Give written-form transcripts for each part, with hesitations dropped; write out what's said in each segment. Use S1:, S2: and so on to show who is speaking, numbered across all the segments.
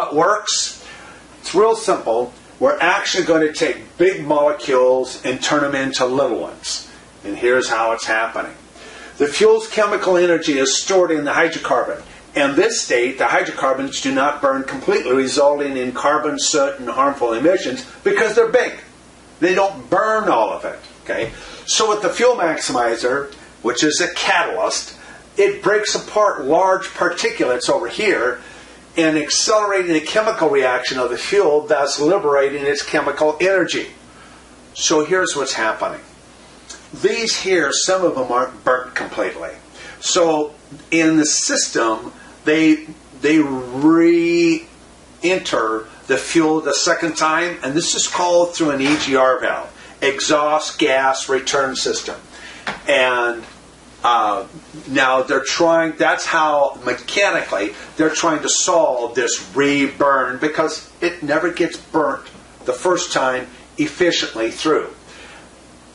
S1: It works. It's real simple. We're actually going to take big molecules and turn them into little ones. And here's how it's happening. The fuel's chemical energy is stored in the hydrocarbon. In this state, the hydrocarbons do not burn completely, resulting in carbon, soot, and harmful emissions because they're big. They don't burn all of it. Okay? So with the fuel maximizer, which is a catalyst, it breaks apart large particulates over here and accelerating the chemical reaction of the fuel, thus liberating its chemical energy. So here's what's happening. These here, some of them aren't burnt completely. So in the system, they re-enter the fuel the second time, and this is called through an EGR valve, exhaust gas return system. And now they're trying, that's how mechanically they're trying to solve this re-burn, because it never gets burnt the first time efficiently through.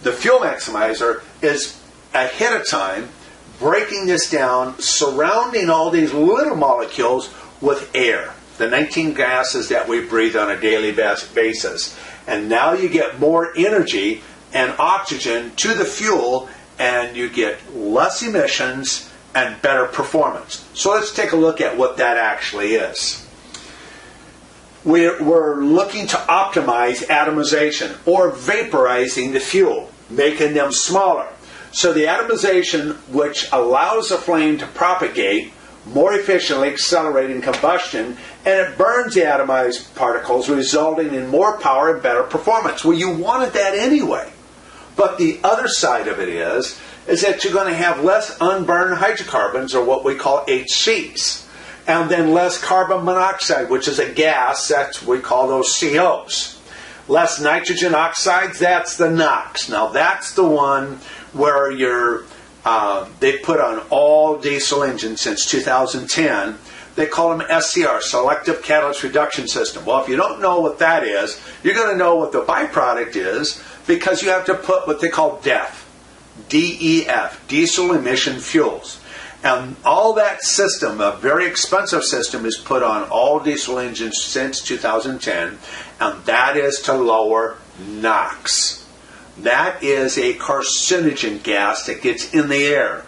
S1: The fuel maximizer is ahead of time breaking this down, surrounding all these little molecules with air, the 19 gases that we breathe on a daily basis. And now you get more energy and oxygen to the fuel, and you get less emissions and better performance. So let's take a look at what that actually is. We're looking to optimize atomization, or vaporizing the fuel, making them smaller. So the atomization, which allows the flame to propagate more efficiently, accelerating combustion, and it burns the atomized particles, resulting in more power and better performance. Well, you wanted that anyway. But the other side of it is that you're going to have less unburned hydrocarbons, or what we call HCs, and then less carbon monoxide, which is a gas, we call those COs. Less nitrogen oxides, that's the NOx. Now that's the one where they put on all diesel engines since 2010. They call them SCR, Selective Catalyst Reduction System. Well, if you don't know what that is, you're going to know what the byproduct is, because you have to put what they call DEF, DEF, diesel emission fuels. And all that system, a very expensive system, is put on all diesel engines since 2010, and that is to lower NOx. That is a carcinogen gas that gets in the air.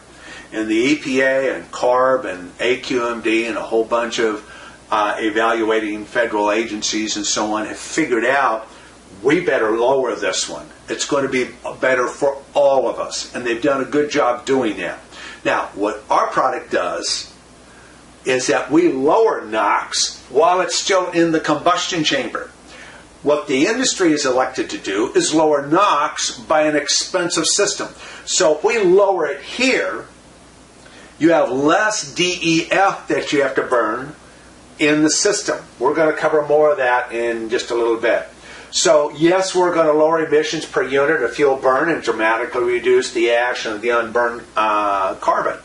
S1: And the EPA and CARB and AQMD and a whole bunch of evaluating federal agencies and so on have figured out, we better lower this one. It's going to be better for all of us. And they've done a good job doing that. Now, what our product does is that we lower NOx while it's still in the combustion chamber. What the industry is elected to do is lower NOx by an expensive system. So if we lower it here, you have less DEF that you have to burn in the system. We're going to cover more of that in just a little bit. So yes, we're going to lower emissions per unit of fuel burn and dramatically reduce the ash and the unburned carbon.